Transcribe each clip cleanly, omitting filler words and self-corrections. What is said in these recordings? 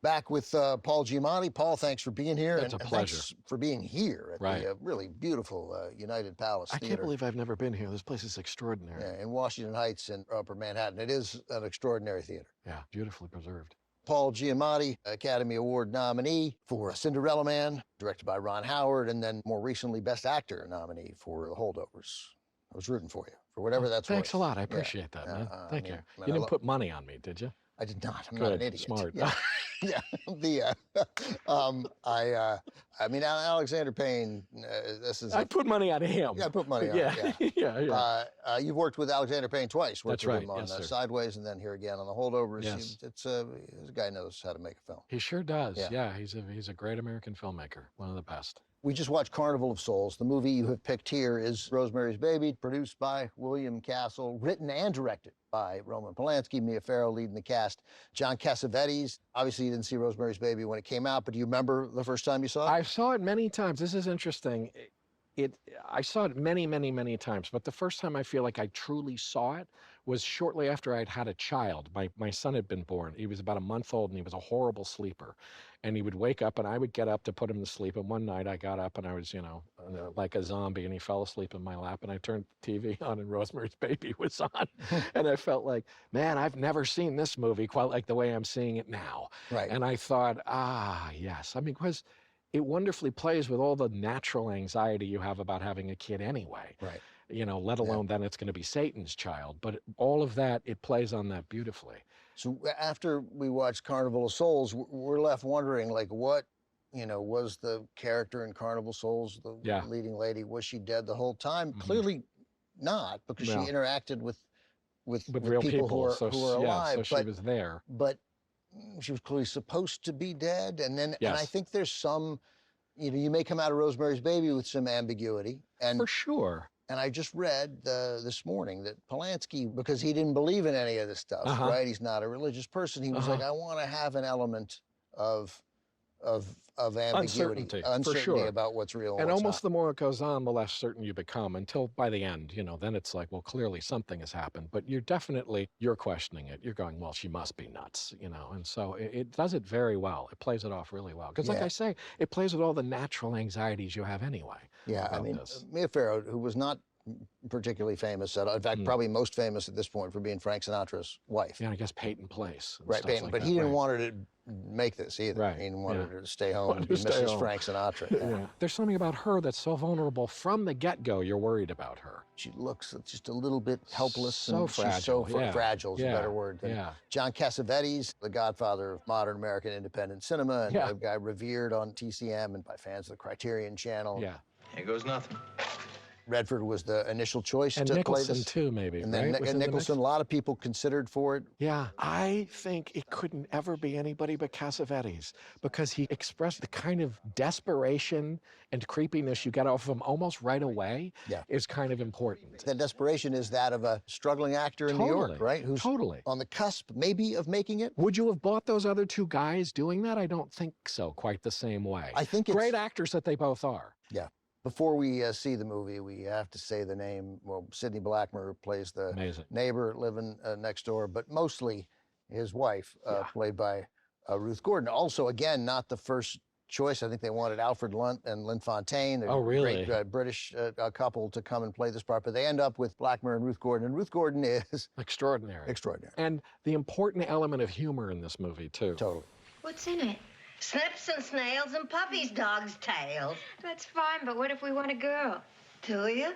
Back with Paul Giamatti. Paul, thanks for being here. It's a pleasure. Thanks for being here at the really beautiful United Palace Theater. I can't believe I've never been here. This place is extraordinary. Yeah, in Washington Heights in Upper Manhattan. It is an extraordinary theater. Yeah, beautifully preserved. Paul Giamatti, Academy Award nominee for Cinderella Man, directed by Ron Howard, and then more recently Best Actor nominee for The Holdovers. I was rooting for you, for whatever that's worth. Thanks a lot. I appreciate that, man. Thank you. You didn't put money on me, did you? I did not. I'm Good, not an idiot. Smart. Yeah. Yeah. I mean, Alexander Payne, this is... I put money on him. Yeah, I put money on him. Yeah. You've worked with Alexander Payne twice. That's with right. him on Yes, sir. Sideways and then here again on The Holdovers. Yes. He's a guy who knows how to make a film. He sure does. Yeah. Yeah, he's a great American filmmaker. One of the best. We just watched Carnival of Souls. The movie you have picked here is Rosemary's Baby, produced by William Castle, written and directed by Roman Polanski, Mia Farrow leading the cast. John Cassavetes. Obviously, you didn't see Rosemary's Baby when it came out, but do you remember the first time you saw it? I saw it many times. This is interesting. I saw it many, many, many times, but the first time I feel like I truly saw it was shortly after I'd had a child. My son had been born. He was about a month old, and he was a horrible sleeper. And he would wake up, and I would get up to put him to sleep. And one night I got up, and I was, like a zombie, and he fell asleep in my lap. And I turned the TV on, and Rosemary's Baby was on. And I felt like, man, I've never seen this movie quite like the way I'm seeing it now. Right. And I thought, yes. I mean, because it wonderfully plays with all the natural anxiety you have about having a kid anyway. Right. Let alone then it's going to be Satan's child. But all of that, it plays on that beautifully. So after we watched Carnival of Souls, we're left wondering, like, what, was the character in Carnival of Souls, the leading lady, was she dead the whole time? Mm-hmm. Clearly not, because she interacted with real people who are alive. So she was there. But she was clearly supposed to be dead. And then, and I think there's some, you may come out of Rosemary's Baby with some ambiguity. And for sure. And I just read this morning that Polanski, because he didn't believe in any of this stuff, right? He's not a religious person. He was like, I want to have an element of ambiguity, uncertainty about what's real and what's almost not. The more it goes on, the less certain you become until by the end, then it's like, well, clearly something has happened. But you're questioning it. You're going, well, she must be nuts, And so it does it very well. It plays it off really well. Because like I say, it plays with all the natural anxieties you have anyway. Yeah, I mean, Mia Farrow, who was not particularly famous, in fact, probably most famous at this point for being Frank Sinatra's wife. Yeah, I guess Peyton Place. Right, Peyton, like but he didn't want her to make this either. Right. He didn't want her to stay home and be Mrs. Frank Sinatra. Yeah. There's something about her that's so vulnerable from the get-go. You're worried about her. She looks just a little bit helpless. So and fragile. She's so fragile is a better word. Yeah. John Cassavetes, the godfather of modern American independent cinema, and a guy revered on TCM and by fans of the Criterion Channel. Yeah. Here goes nothing. Redford was the initial choice to Nicholson play this. too, maybe. And then Nicholson, a lot of people considered for it. Yeah, I think it couldn't ever be anybody but Cassavetes because he expressed the kind of desperation and creepiness you get off of him almost right away is kind of important. That desperation is that of a struggling actor in New York, right? Who's on the cusp, maybe, of making it. Would you have bought those other two guys doing that? I don't think so, quite the same way. I think great actors that they both are. Yeah. Before we see the movie, we have to say the name. Well, Sidney Blackmer plays the neighbor living next door, but mostly his wife, played by Ruth Gordon. Also, again, not the first choice. I think they wanted Alfred Lunt and Lynn Fontaine, a great British couple, to come and play this part, but they end up with Blackmer and Ruth Gordon, and Ruth Gordon is... extraordinary. Extraordinary. And the important element of humor in this movie, too. Totally. What's in it? Snips and snails and puppies' dogs' tails. That's fine, but what if we want a girl? Do you?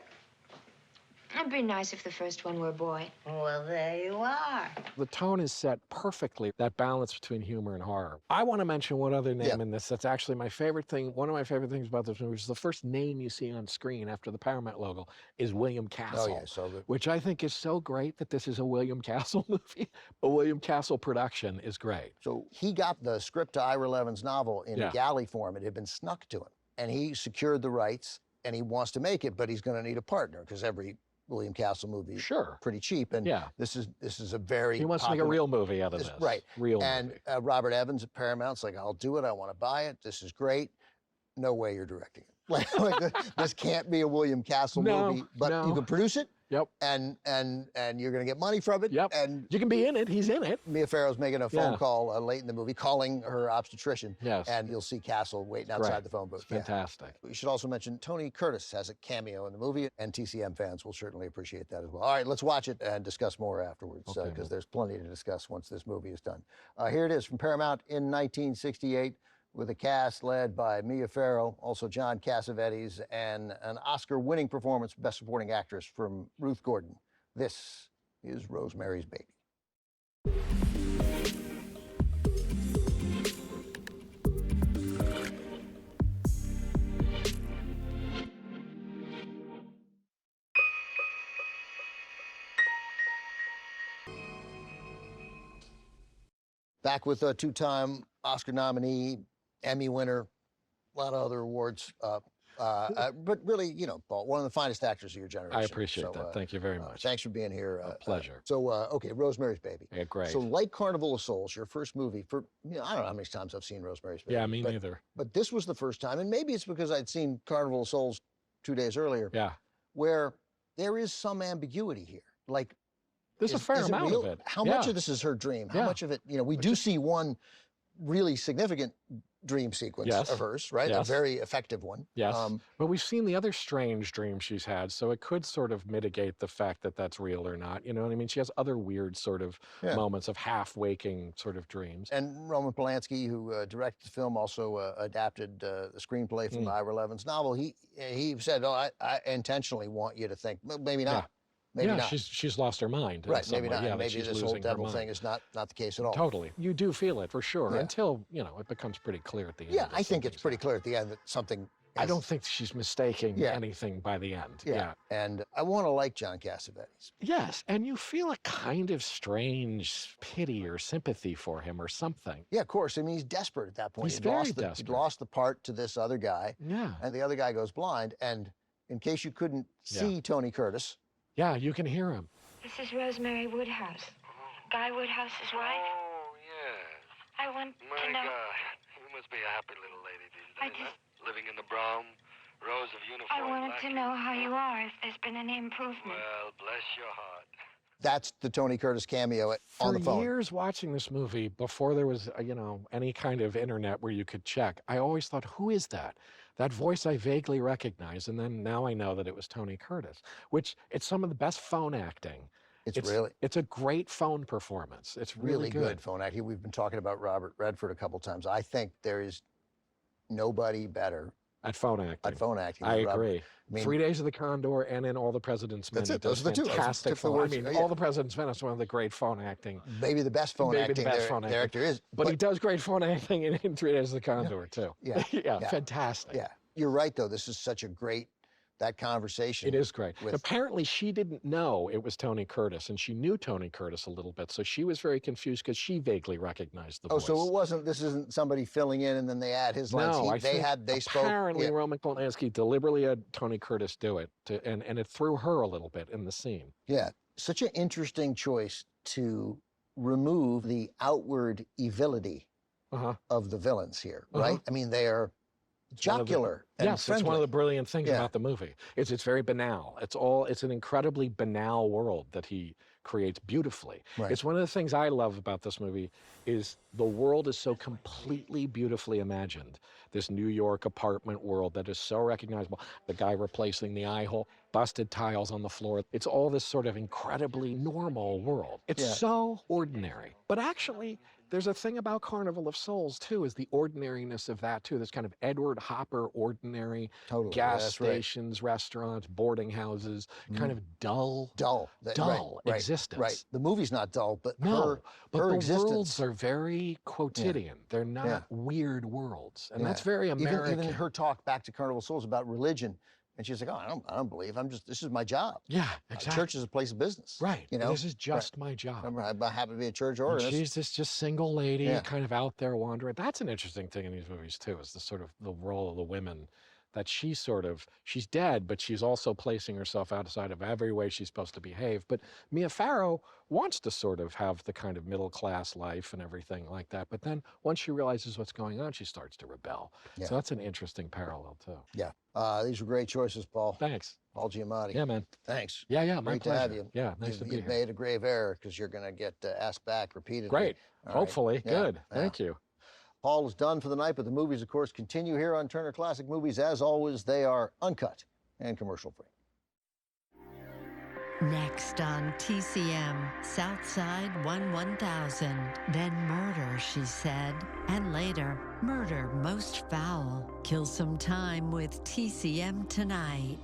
It'd be nice if the first one were a boy. Well, there you are. The tone is set perfectly, that balance between humor and horror. I want to mention one other name in this that's actually my favorite thing. One of my favorite things about this movie, which is the first name you see on screen after the Paramount logo, is William Castle. Which I think is so great that this is a William Castle movie. A William Castle production is great. So he got the script to Ira Levin's novel in galley form. It had been snuck to him. And he secured the rights, and he wants to make it, but he's going to need a partner, because every William Castle movie pretty cheap, and this is a very he wants to make a real movie out of this. Right. Real and movie. Robert Evans at Paramount's like, I'll do it, I want to buy it, this is great. No way you're directing it. Like this can't be a William Castle movie, but you can produce it. Yep. And you're going to get money from it. Yep. And you can be in it. He's in it. Mia Farrow's making a phone call late in the movie, calling her obstetrician. Yes. And you'll see Castle waiting outside the phone booth. It's fantastic. We should also mention Tony Curtis has a cameo in the movie, and TCM fans will certainly appreciate that as well. All right, let's watch it and discuss more afterwards, because there's plenty to discuss once this movie is done. Here it is from Paramount in 1968. With a cast led by Mia Farrow, also John Cassavetes, and an Oscar-winning performance for Best Supporting Actress from Ruth Gordon. This is Rosemary's Baby. Back with a two-time Oscar nominee, Emmy winner, a lot of other awards, but really, you know, Paul, one of the finest actors of your generation. I appreciate that. Thank you very much. Thanks for being here. A pleasure. Okay, Rosemary's Baby. Yeah, great. So, like Carnival of Souls, your first movie for, you know, I don't know how many times I've seen Rosemary's Baby. Yeah, me neither. But this was the first time, and maybe it's because I'd seen Carnival of Souls 2 days earlier. Yeah. Where there is some ambiguity here. Like, there's a fair amount of it. How much of this is her dream? How much of it, you know, we do see one really significant dream sequence of hers, right? A very effective one. Yes. But we've seen the other strange dreams she's had, so it could sort of mitigate the fact that that's real or not. You know what I mean? She has other weird sort of moments of half-waking sort of dreams. And Roman Polanski, who directed the film, also adapted the screenplay from Ira Levin's novel. He said, "Oh, I intentionally want you to think, well, maybe not." Maybe not. She's lost her mind. Right, maybe not. Yeah, maybe this whole devil thing is not the case at all. Totally. You do feel it for sure until, you know, it becomes pretty clear at the end. Yeah, I think it's pretty clear at the end that something. I don't think she's mistaking anything by the end. Yeah. And I want to like John Cassavetes. Yes, and you feel a kind of strange pity or sympathy for him or something. Yeah, of course. I mean, he's desperate at that point. He's very desperate. He'd lost the part to this other guy. Yeah. And the other guy goes blind. And in case you couldn't see Tony Curtis. Yeah, you can hear him. This is Rosemary Woodhouse. Guy Woodhouse's wife. Oh, yeah. I want My to know. God, you must be a happy little lady these days, I huh? Living in the brown rows of uniform. I wanted to know how you are, if there's been any improvement. Well, bless your heart. That's the Tony Curtis cameo on the phone. For years watching this movie, before there was, you know, any kind of internet where you could check, I always thought, who is that? That voice I vaguely recognize, and then now I know that it was Tony Curtis, which it's some of the best phone acting. It's a great phone performance. It's really good phone acting. We've been talking about Robert Redford a couple times. I think there is nobody better at phone acting. I agree. I mean, 3 Days of the Condor and in All the President's Men. That's it. Those are the two. Fantastic phone. I mean, All the President's Men is one of the great phone acting. Maybe the best phone acting director is. But he does great phone acting in 3 Days of the Condor too. Yeah. Fantastic. Yeah. You're right though. This is such a great. That conversation. It is great. Apparently, she didn't know it was Tony Curtis, and she knew Tony Curtis a little bit, so she was very confused because she vaguely recognized the voice. Oh, so this isn't somebody filling in and then they add his lines. No, they spoke. Apparently, Roman Polanski deliberately had Tony Curtis do it, and it threw her a little bit in the scene. Yeah, such an interesting choice to remove the outward evility of the villains here, right? I mean, they are jocular and friendly. It's one of the brilliant things about the movie. It's very banal. It's an incredibly banal world that he creates beautifully. Right. It's one of the things I love about this movie is the world is so completely beautifully imagined. This New York apartment world that is so recognizable. The guy replacing the eye hole, busted tiles on the floor. It's all this sort of incredibly normal world. It's so ordinary. But actually, there's a thing about Carnival of Souls, too, is the ordinariness of that, too. This kind of Edward Hopper ordinary gas stations, restaurants, boarding houses, kind of dull existence. Right. The movie's not dull, but her the existence. Worlds are very quotidian. They're not weird worlds. And that's very American. Even her talk back to Carnival of Souls about religion. And she's like, oh, I don't believe. this is my job. Yeah, exactly. Church is a place of business. Right. You know, this is just my job. I'm happy to be a church organist. And she's this just single lady, kind of out there wandering. That's an interesting thing in these movies too, is the sort of the role of the women that she's dead, but she's also placing herself outside of every way she's supposed to behave. But Mia Farrow wants to sort of have the kind of middle-class life and everything like that. But then once she realizes what's going on, she starts to rebel. Yeah. So that's an interesting parallel, too. Yeah. These were great choices, Paul. Thanks. Paul Giamatti. Yeah, man. Thanks. Yeah, my Great pleasure. to have you. Yeah, nice to be You've here. made a grave error because you're going to get asked back repeatedly. Great. All Hopefully. right. Yeah, Good. yeah. Thank you. Paul is done for the night, but the movies, of course, continue here on Turner Classic Movies. As always, they are uncut and commercial-free. Next on TCM, Southside 1000. Then murder, she said. And later, murder most foul. Kill some time with TCM tonight.